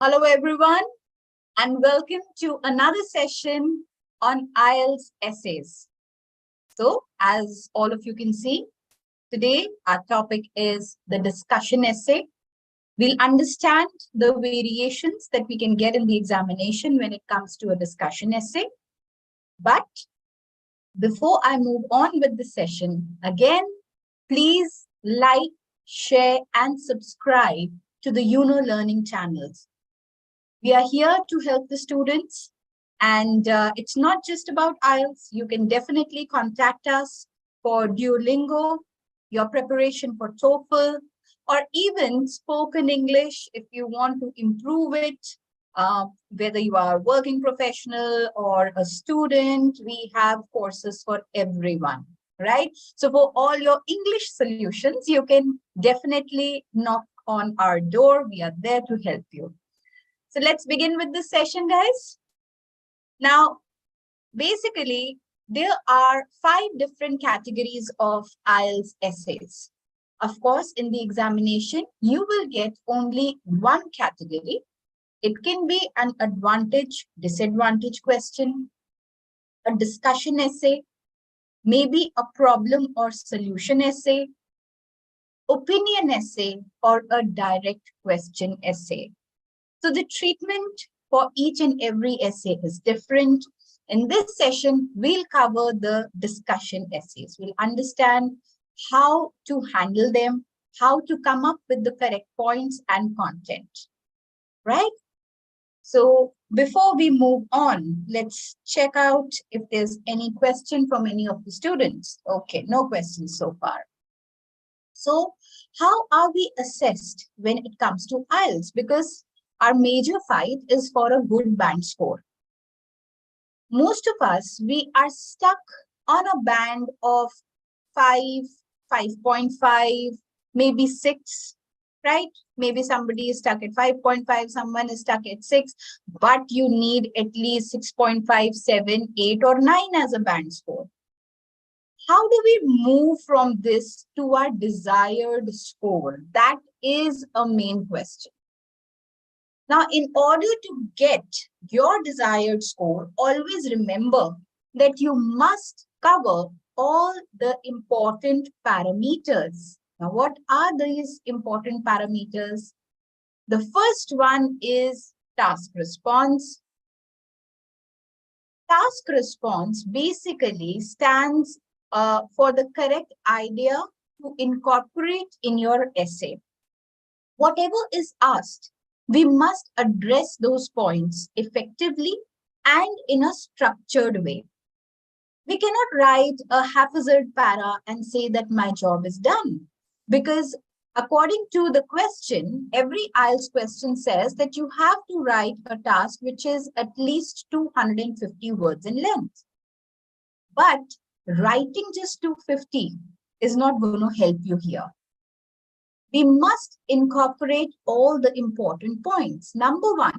Hello, everyone, and welcome to another session on IELTS essays. So, as all of you can see, today our topic is the discussion essay. We'll understand the variations that we can get in the examination when it comes to a discussion essay. But before I move on with the session, again, please like, share, and subscribe to the Learning channels. We are here to help the students, and it's not just about IELTS. You can definitely contact us for Duolingo, your preparation for TOEFL, or even spoken English if you want to improve it, whether you are a working professional or a student. We have courses for everyone, right? So for all your English solutions, you can definitely knock on our door. We are there to help you. So let's begin with this session, guys. Now, basically, there are 5 different categories of IELTS essays. Of course, in the examination, you will get only one category. It can be an advantage, disadvantage question, a discussion essay, maybe a problem or solution essay, opinion essay, or a direct question essay. So the treatment for each and every essay is different. In this session, we'll cover the discussion essays. We'll understand how to handle them, how to come up with the correct points and content, right? So before we move on, let's check out if there's any question from any of the students. Okay, no questions so far. So how are we assessed when it comes to IELTS? Because our major fight is for a good band score. Most of us, we are stuck on a band of 5, 5.5, maybe 6, right? Maybe somebody is stuck at 5.5, someone is stuck at 6, but you need at least 6.5, 7, 8, or 9 as a band score. How do we move from this to our desired score? That is a main question. Now, in order to get your desired score, always remember that you must cover all the important parameters. Now, what are these important parameters? The first one is task response. Task response basically stands for the correct idea to incorporate in your essay. Whatever is asked, we must address those points effectively and in a structured way. We cannot write a haphazard para and say that my job is done, because according to the question, every IELTS question says that you have to write a task which is at least 250 words in length. But writing just 250 is not going to help you here. We must incorporate all the important points. Number 1,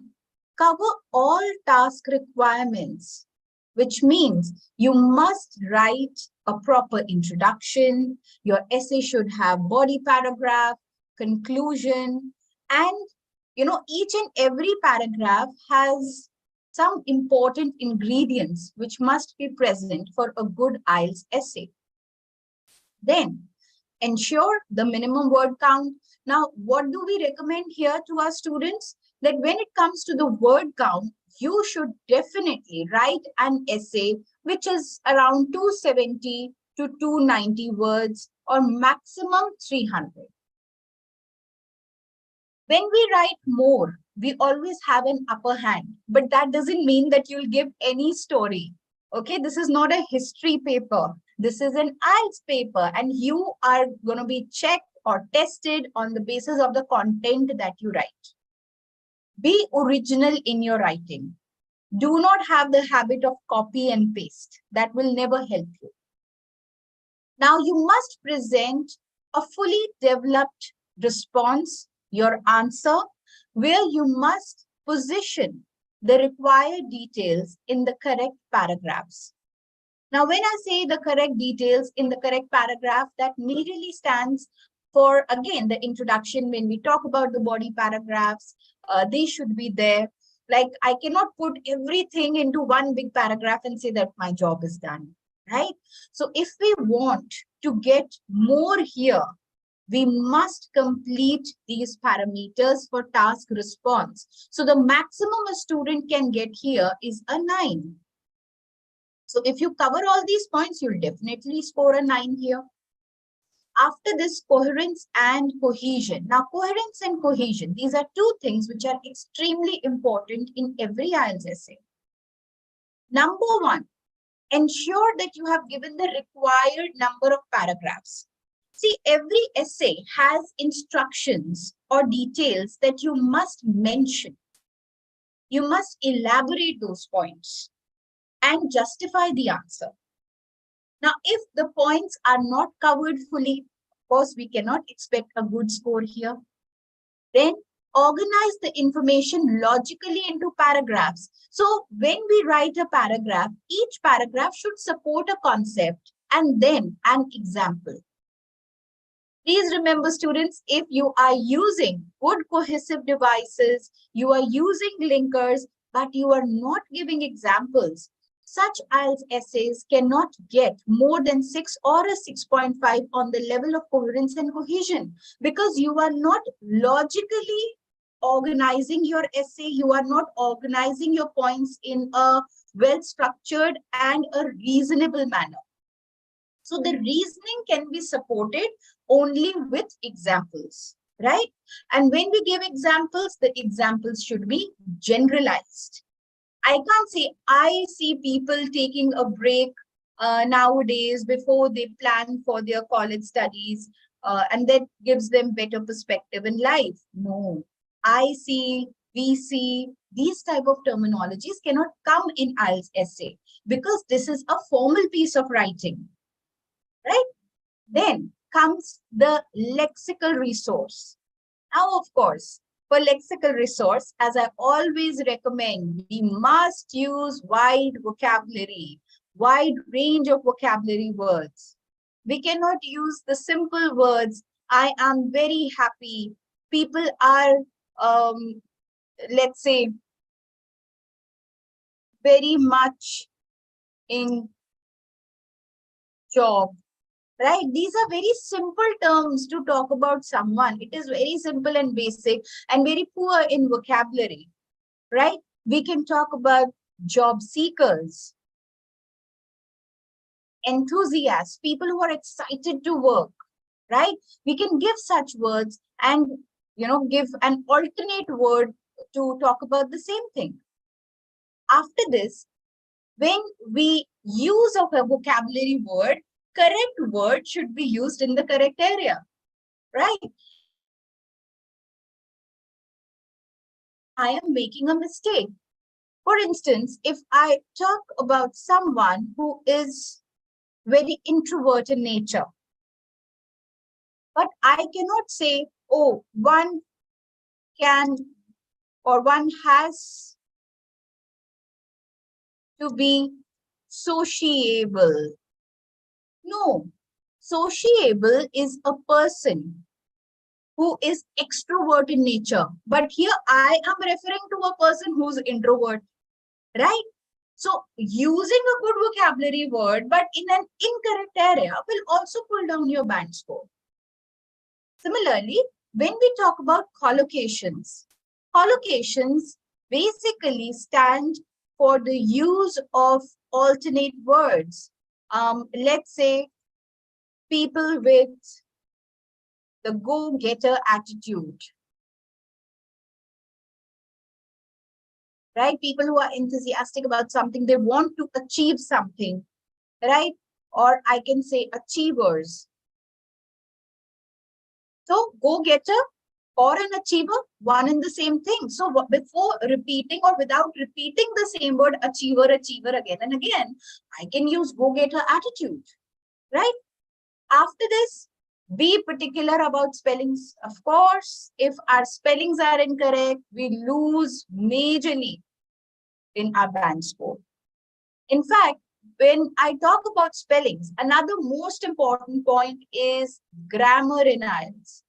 cover all task requirements, which means you must write a proper introduction. Your essay should have body paragraph, conclusion, and each and every paragraph has some important ingredients which must be present for a good IELTS essay. Then, ensure the minimum word count. Now, what do we recommend here to our students? That when it comes to the word count, you should definitely write an essay which is around 270 to 290 words or maximum 300. When we write more, we always have an upper hand, but that doesn't mean that you'll give any story. Okay, this is not a history paper. This is an IELTS paper, and you are going to be checked or tested on the basis of the content that you write. Be original in your writing. Do not have the habit of copy and paste. That will never help you. Now, you must present a fully developed response, your answer, where you must position the required details in the correct paragraphs. Now, when I say the correct details in the correct paragraph, that immediately stands for, again, the introduction, when we talk about the body paragraphs, they should be there. Like, I cannot put everything into one big paragraph and say that my job is done, right? So if we want to get more here, we must complete these parameters for task response. So the maximum a student can get here is a 9. So if you cover all these points, you'll definitely score a 9 here. After this, coherence and cohesion. Now, coherence and cohesion, these are two things which are extremely important in every IELTS essay. Number one, ensure that you have given the required number of paragraphs. See, every essay has instructions or details that you must mention. You must elaborate those points and justify the answer. Now, if the points are not covered fully, of course, we cannot expect a good score here. Then organize the information logically into paragraphs. So when we write a paragraph, each paragraph should support a concept and then an example. Please remember, students, if you are using good cohesive devices, you are using linkers, but you are not giving examples, such IELTS essays cannot get more than 6 or a 6.5 on the level of coherence and cohesion, because you are not logically organizing your essay, you are not organizing your points in a well-structured and a reasonable manner. So the reasoning can be supported only with examples, right? And when we give examples, the examples should be generalized. I can't say, I see people taking a break nowadays before they plan for their college studies, and that gives them better perspective in life. No, I see, we see, these type of terminologies cannot come in IELTS essay because this is a formal piece of writing, right? Then comes the lexical resource. Now, of course, for lexical resource, as I always recommend, we must use wide vocabulary, wide range of vocabulary words. We cannot use the simple words, I am very happy. People are, let's say, very much in job. Right? These are very simple terms to talk about someone. It is very simple and basic and very poor in vocabulary, right? We can talk about job seekers, enthusiasts, people who are excited to work, right? We can give such words and, give an alternate word to talk about the same thing. After this, when we use of a vocabulary word, correct word should be used in the correct area, right? I am making a mistake. For instance, if I talk about someone who is very introvert in nature, but I cannot say, oh, one can or one has to be sociable. No, sociable is a person who is extrovert in nature. But here I am referring to a person who's introvert, right? So using a good vocabulary word, but in an incorrect area will also pull down your band score. Similarly, when we talk about collocations basically stand for the use of alternate words. Let's say people with the go-getter attitude, right? People who are enthusiastic about something, they want to achieve something, right? Or I can say achievers. So go-getter or an achiever, one and the same thing. So before repeating or without repeating the same word, achiever again and again, I can use go-getter attitude, right? After this, be particular about spellings. Of course, if our spellings are incorrect, we lose majorly in our band score. In fact, when I talk about spellings, another most important point is grammar in IELTS.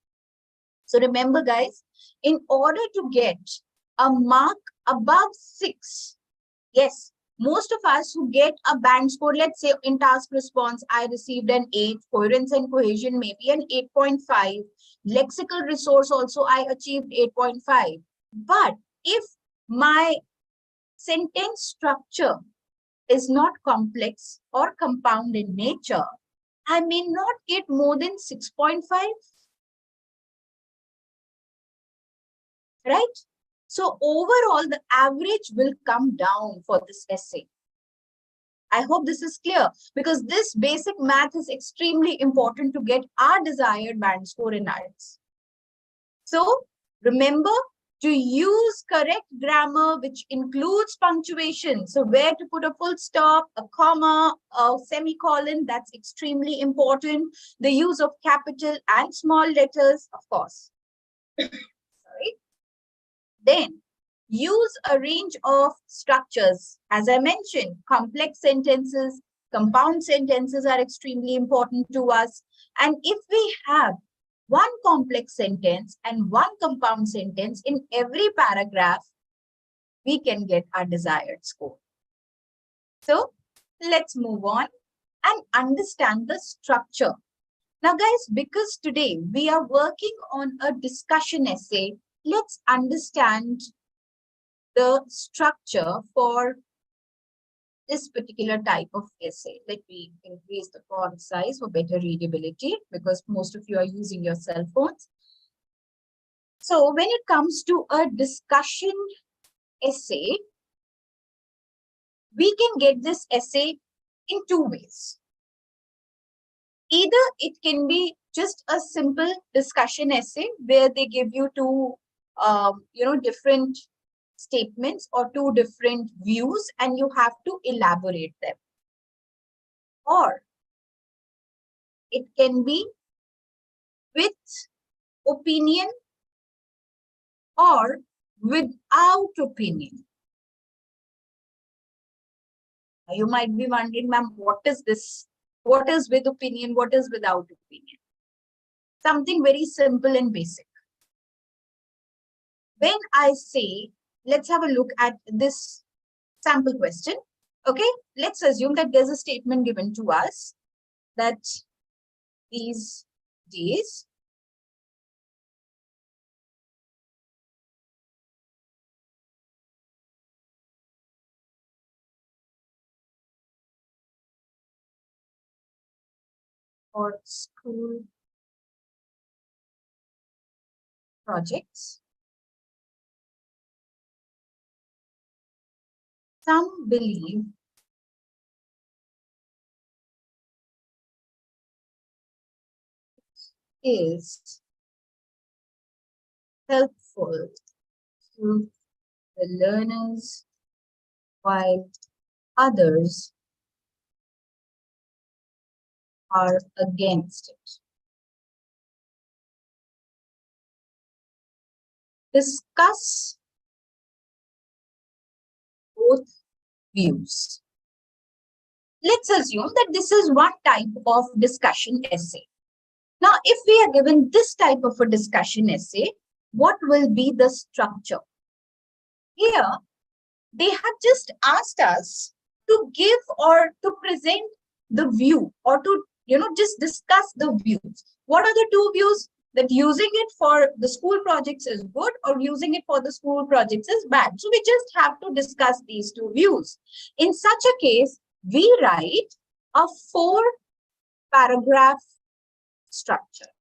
So remember, guys, in order to get a mark above 6, yes, most of us who get a band score, let's say in task response, I received an 8, coherence and cohesion maybe an 8.5, lexical resource also I achieved 8.5. But if my sentence structure is not complex or compound in nature, I may not get more than 6.5, right? So overall, the average will come down for this essay. I hope this is clear, because this basic math is extremely important to get our desired band score in IELTS. So remember to use correct grammar, which includes punctuation. So where to put a full stop, a comma, a semicolon, that's extremely important. The use of capital and small letters, of course. Sorry. Then use a range of structures. As I mentioned, complex sentences, compound sentences are extremely important to us. And if we have one complex sentence and one compound sentence in every paragraph, we can get our desired score. So let's move on and understand the structure. Now, guys, because today we are working on a discussion essay, let's understand the structure for this particular type of essay. Let me increase the font size for better readability, because most of you are using your cell phones. So when it comes to a discussion essay, we can get this essay in two ways. Either it can be just a simple discussion essay where they give you two, different statements or two different views and you have to elaborate them. Or it can be with opinion or without opinion. You might be wondering, ma'am, what is this? What is with opinion? What is without opinion? Something very simple and basic. When I say, let's have a look at this sample question. Okay, let's assume that there's a statement given to us that these days for school projects, some believe is helpful to the learners, while others are against it. Discuss both views. Let's assume that this is one type of discussion essay. Now, if we are given this type of a discussion essay, what will be the structure? Here, they have just asked us to give or to present the view or to, just discuss the views. What are the two views? That using it for the school projects is good or using it for the school projects is bad. So we just have to discuss these two views. In such a case, we write a 4-paragraph structure.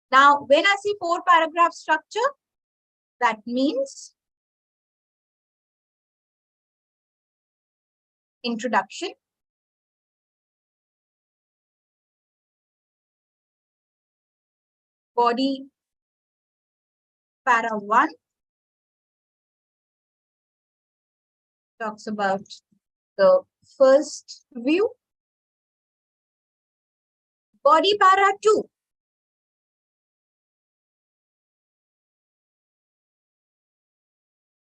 Now, when I say 4-paragraph structure, that means introduction, body para 1 talks about the first view. Body para 2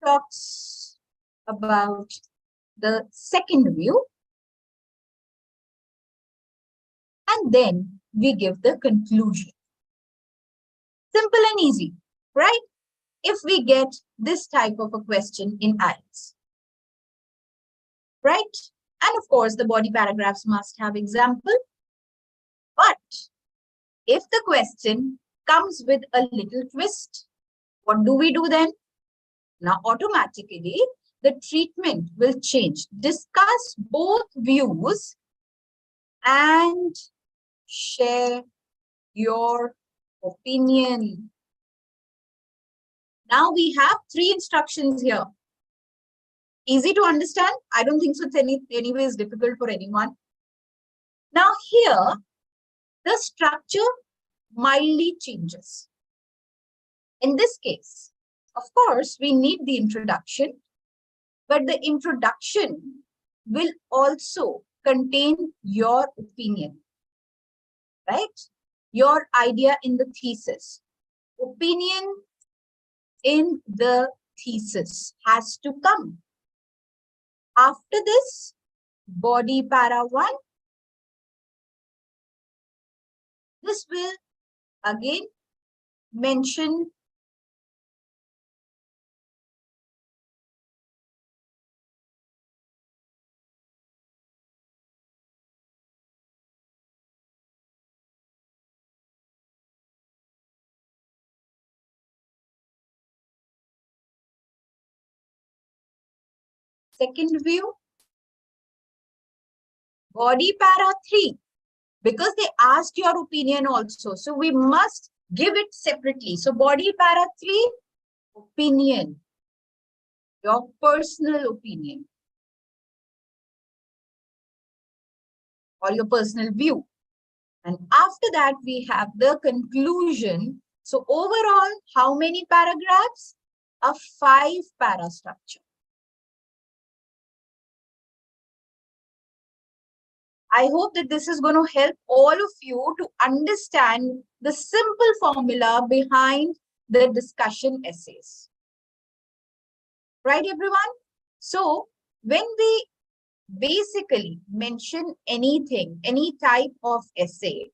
talks about the second view, and then we give the conclusion. Simple and easy, right? If we get this type of a question in IELTS, right? And of course, the body paragraphs must have example. But if the question comes with a little twist, what do we do then? Now, automatically, the treatment will change. Discuss both views and share your opinion. Now we have 3 instructions here. Easy to understand? I don't think so. It's anyways difficult for anyone. Now here, the structure mildly changes. In this case, of course, we need the introduction, but the introduction will also contain your opinion, right? Your idea in the thesis. Opinion in the thesis has to come. After this, body para 1. This will again mention second view, body para 3, because they asked your opinion also. So we must give it separately. So body para 3, opinion, your personal opinion or your personal view. And after that, we have the conclusion. So overall, how many paragraphs? A 5-para structure. I hope that this is going to help all of you to understand the simple formula behind the discussion essays. Right, everyone? So when we basically mention anything, any type of essay,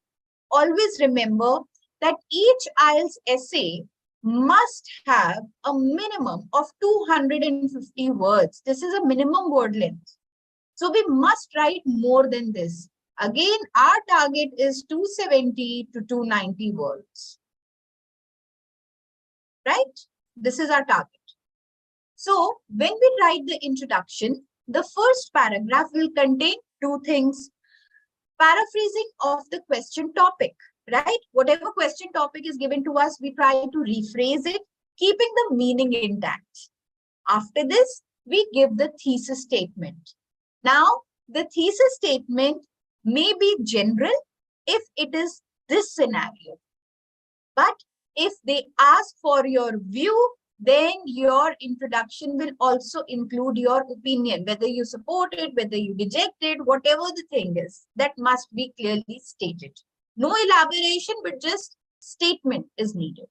always remember that each IELTS essay must have a minimum of 250 words. This is a minimum word length. So we must write more than this. Again, our target is 270 to 290 words. Right? This is our target. So when we write the introduction, the first paragraph will contain 2 things. Paraphrasing of the question topic, right? Whatever question topic is given to us, we try to rephrase it, keeping the meaning intact. After this, we give the thesis statement. Now, the thesis statement may be general if it is this scenario. But if they ask for your view, then your introduction will also include your opinion, whether you support it, whether you reject it, whatever the thing is, that must be clearly stated. No elaboration, but just statement is needed.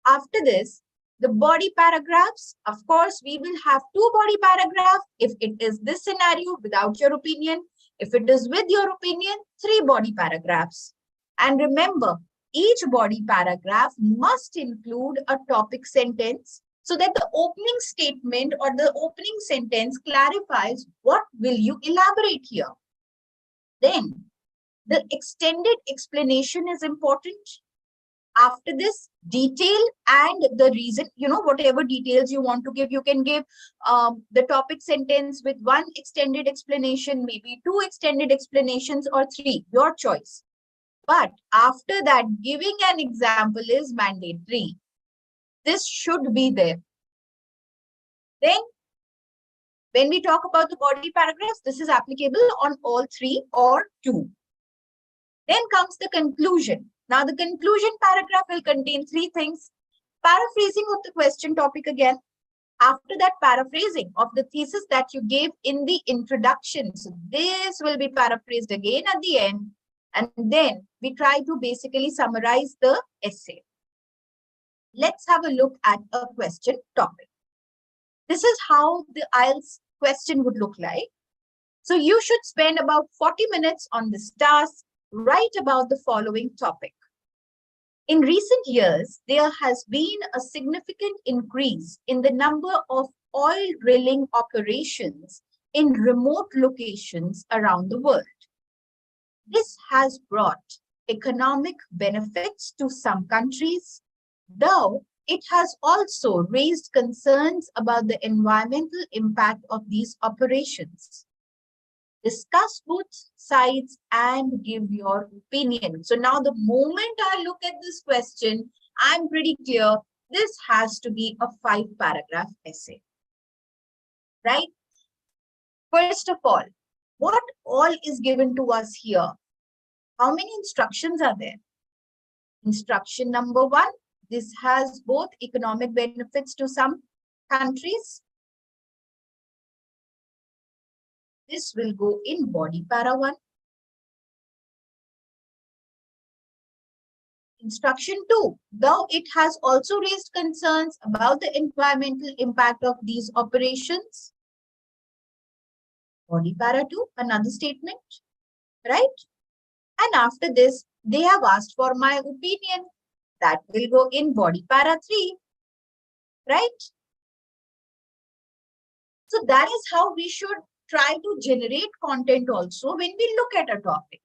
After this, the body paragraphs, of course, we will have 2 body paragraphs. If it is this scenario without your opinion, if it is with your opinion, 3 body paragraphs. And remember, each body paragraph must include a topic sentence so that the opening statement or the opening sentence clarifies what will you elaborate here. Then, the extended explanation is important. After this, detail and the reason, whatever details you want to give, you can give the topic sentence with 1 extended explanation, maybe 2 extended explanations or 3, your choice. But after that, giving an example is mandatory. This should be there. Then, when we talk about the body paragraphs, this is applicable on all 3 or 2. Then comes the conclusion. Now, the conclusion paragraph will contain 3 things. Paraphrasing of the question topic again. After that, paraphrasing of the thesis that you gave in the introduction. So this will be paraphrased again at the end. And then we try to basically summarize the essay. Let's have a look at a question topic. This is how the IELTS question would look like. So you should spend about 40 minutes on this task. Write about the following topic. In recent years, there has been a significant increase in the number of oil drilling operations in remote locations around the world. This has brought economic benefits to some countries, though it has also raised concerns about the environmental impact of these operations. Discuss both sides and give your opinion. So now the moment I look at this question, I'm pretty clear this has to be a 5-paragraph essay, right? First of all, what all is given to us here? How many instructions are there? Instruction number 1, this has both economic benefits to some countries. This will go in body para 1. Instruction 2, though it has also raised concerns about the environmental impact of these operations. Body para 2, another statement, right? And after this, they have asked for my opinion. That will go in body para 3, right? So that is how we should try to generate content also when we look at a topic.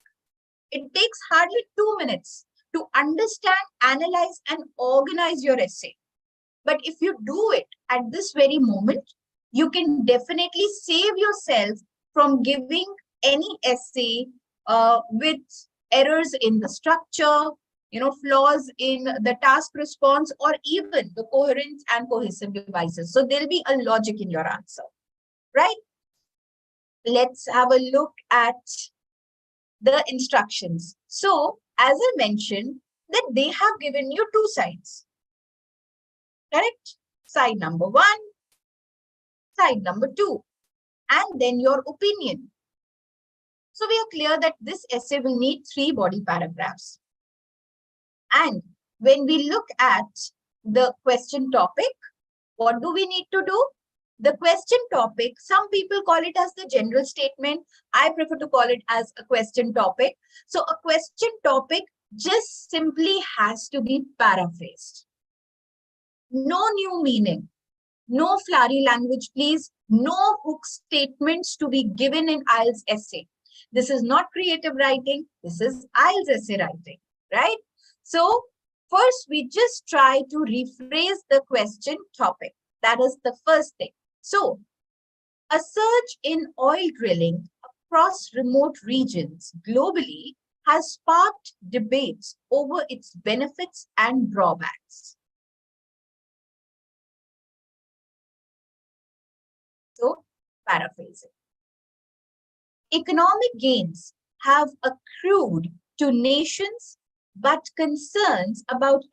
It takes hardly 2 minutes to understand, analyze, and organize your essay. But if you do it at this very moment, you can definitely save yourself from giving any essay with errors in the structure, flaws in the task response, or even the coherent and cohesive devices. So there'll be a logic in your answer, right? Let's have a look at the instructions. So as I mentioned, that they have given you 2 sides, correct? Side number 1, side number 2, and then your opinion. So we are clear that this essay will need 3 body paragraphs. And when we look at the question topic, what do we need to do? The question topic, some people call it as the general statement. I prefer to call it as a question topic. So a question topic just simply has to be paraphrased. No new meaning, no flowery language, please. No hook statements to be given in IELTS essay. This is not creative writing. This is IELTS essay writing, right? So first, we just try to rephrase the question topic. That is the first thing. So a surge in oil drilling across remote regions globally has sparked debates over its benefits and drawbacks. So, paraphrasing. Economic gains have accrued to nations, but concerns about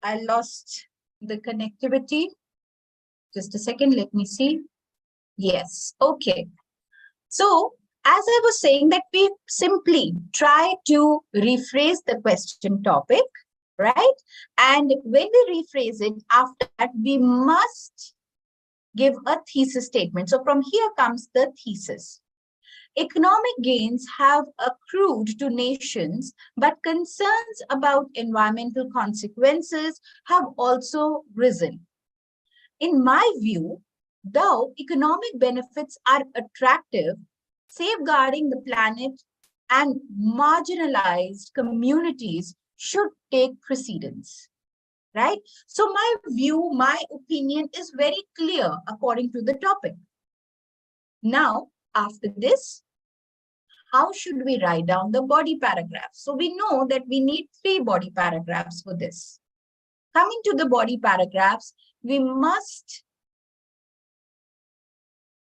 I lost the connectivity. Just a second, let me see. Yes, okay. So, as I was saying that we simply try to rephrase the question topic, right? And when we rephrase it, after that, we must give a thesis statement. So from here comes the thesis. Economic gains have accrued to nations, but concerns about environmental consequences have also risen. In my view, though economic benefits are attractive, safeguarding the planet and marginalized communities should take precedence, right? So my view, my opinion is very clear according to the topic. Now, after this, how should we write down the body paragraphs? So we know that we need 3 body paragraphs for this. Coming to the body paragraphs, we must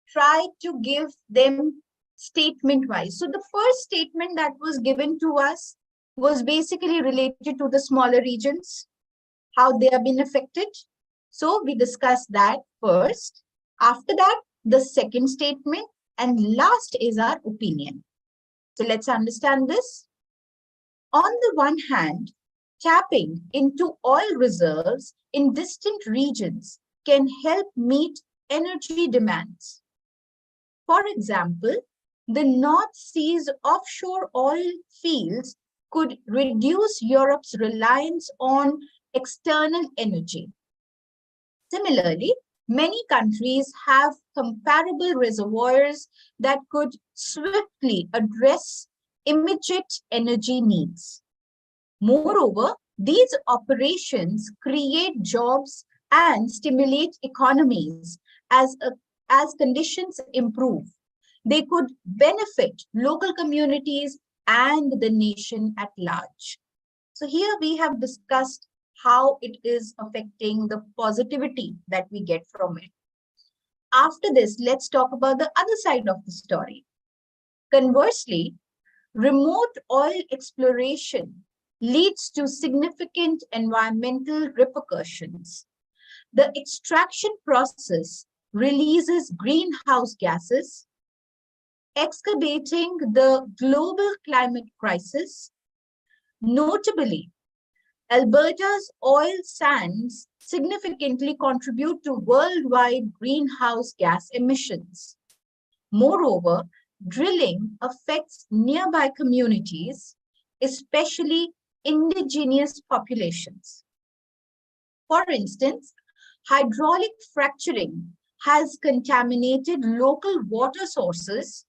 try to give them statement-wise. So the first statement that was given to us was basically related to the smaller regions, how they have been affected. So we discussed that first. After that, the second statement, and last is our opinion. So let's understand this. On the one hand, tapping into oil reserves in distant regions can help meet energy demands. For example, the North Sea's offshore oil fields could reduce Europe's reliance on external energy. Similarly, many countries have comparable reservoirs that could swiftly address immediate energy needs. Moreover, these operations create jobs and stimulate economies as conditions improve. They could benefit local communities and the nation at large. So here we have discussed how it is affecting the positivity that we get from it. After this, let's talk about the other side of the story. Conversely, remote oil exploration leads to significant environmental repercussions. The extraction process releases greenhouse gases, exacerbating the global climate crisis. Notably, Alberta's oil sands significantly contribute to worldwide greenhouse gas emissions. Moreover, drilling affects nearby communities, especially indigenous populations. For instance, hydraulic fracturing has contaminated local water sources,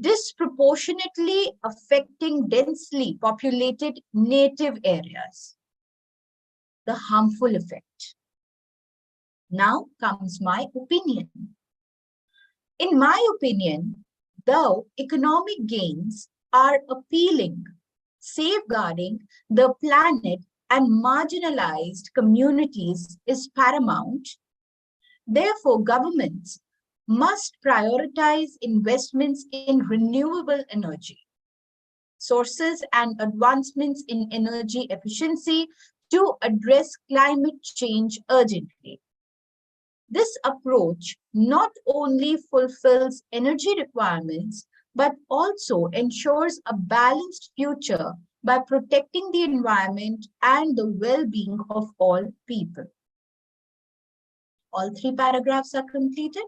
disproportionately affecting densely populated native areas. The harmful effect. Now comes my opinion. In my opinion, though economic gains are appealing, safeguarding the planet and marginalized communities is paramount. Therefore, governments must prioritize investments in renewable energy sources and advancements in energy efficiency to address climate change urgently. This approach not only fulfills energy requirements, but also ensures a balanced future by protecting the environment and the well-being of all people. All 3 paragraphs are completed,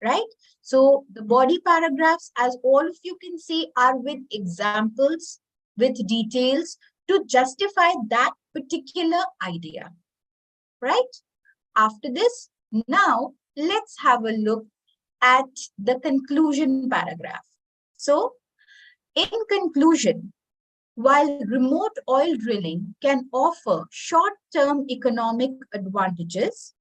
right? So the body paragraphs, as all of you can see, are with examples, with details to justify that particular idea, right? After this, now let's have a look at the conclusion paragraph. So in conclusion, while remote oil drilling can offer short-term economic advantages,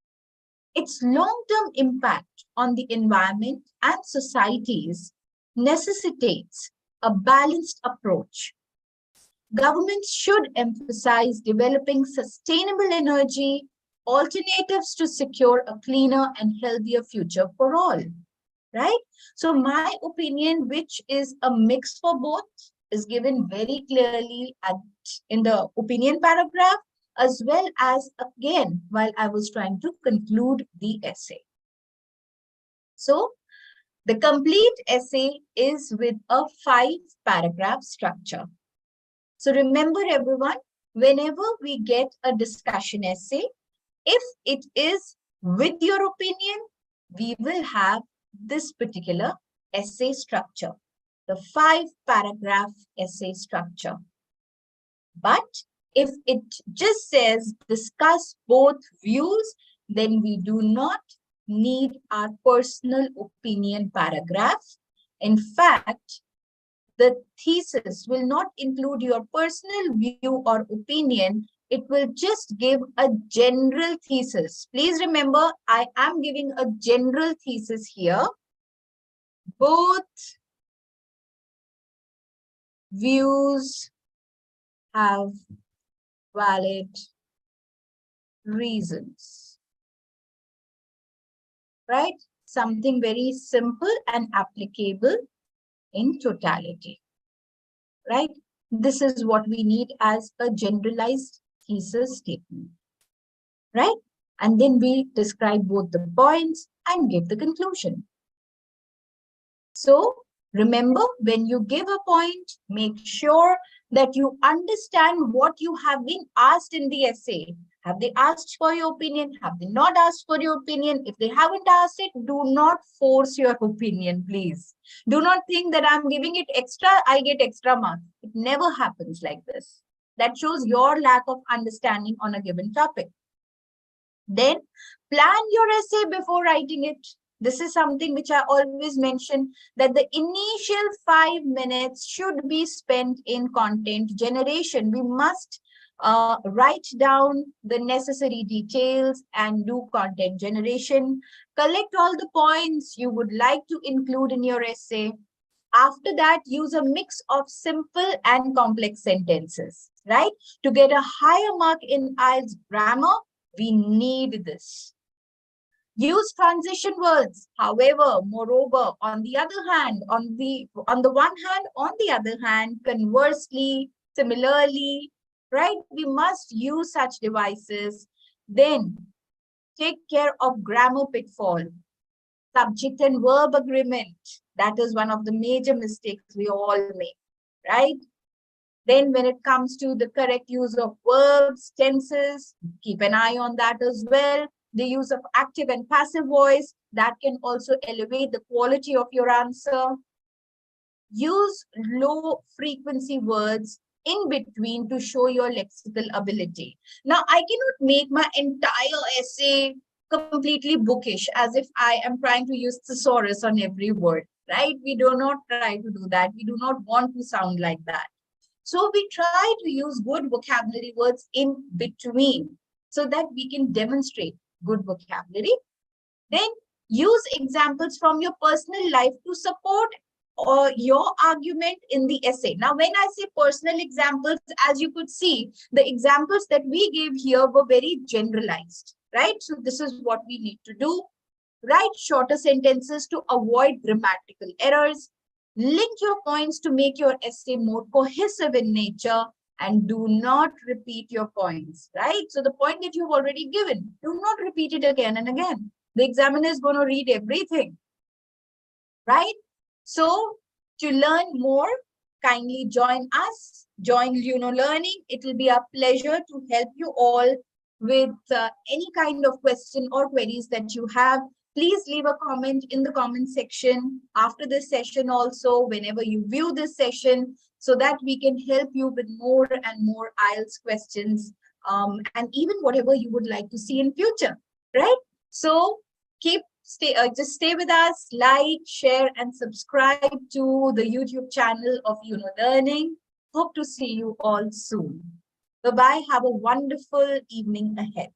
its long-term impact on the environment and societies necessitates a balanced approach. Governments should emphasize developing sustainable energy, alternatives to secure a cleaner and healthier future for all, right? So my opinion, which is a mix for both, is given very clearly in the opinion paragraph. as well as again while I was trying to conclude the essay. So the complete essay is with a 5-paragraph structure. So remember everyone, whenever we get a discussion essay, if it is with your opinion, we will have this particular essay structure, the 5-paragraph essay structure. But if it just says discuss both views, then we do not need our personal opinion paragraph. In fact, the thesis will not include your personal view or opinion. It will just give a general thesis. Please remember, I am giving a general thesis here. Both views have valid reasons, right? Something very simple and applicable in totality, right? This is what we need as a generalized thesis statement, right? And then we describe both the points and give the conclusion. So remember, when you give a point, make sure that you understand what you have been asked in the essay. Have they asked for your opinion? Have they not asked for your opinion? If they haven't asked it, do not force your opinion, please. Do not think that I'm giving it extra, I get extra marks. It never happens like this. That shows your lack of understanding on a given topic. Then plan your essay before writing it. This is something which I always mention, that the initial 5 minutes should be spent in content generation. We must write down the necessary details and do content generation. Collect all the points you would like to include in your essay. After that, use a mix of simple and complex sentences, right? To get a higher mark in IELTS grammar, we need this. Use transition words. However, moreover, on the other hand, on the one hand, on the other hand, conversely, similarly, right? We must use such devices. Then take care of grammar pitfall. Subject and verb agreement. That is one of the major mistakes we all make, right? Then when it comes to the correct use of verbs, tenses, keep an eye on that as well. The use of active and passive voice, that can also elevate the quality of your answer. Use low frequency words in between to show your lexical ability. Now, I cannot make my entire essay completely bookish as if I am trying to use thesaurus on every word, right? We do not try to do that. We do not want to sound like that. So we try to use good vocabulary words in between so that we can demonstrate good vocabulary. Then use examples from your personal life to support your argument in the essay. Now, when I say personal examples, as you could see, the examples that we gave here were very generalized, right? So this is what we need to do. Write shorter sentences to avoid grammatical errors. Link your points to make your essay more cohesive in nature, and do not repeat your points, right? So the point that you've already given, do not repeat it again and again. The examiner is going to read everything, right? So to learn more, kindly join us, join Learning. It will be a pleasure to help you all with any kind of question or queries that you have. Please leave a comment in the comment section after this session also, whenever you view this session, so that we can help you with more and more IELTS questions, and even whatever you would like to see in future, right? So just stay with us, like, share, and subscribe to the YouTube channel of Learning. Hope to see you all soon. Bye-bye. Have a wonderful evening ahead.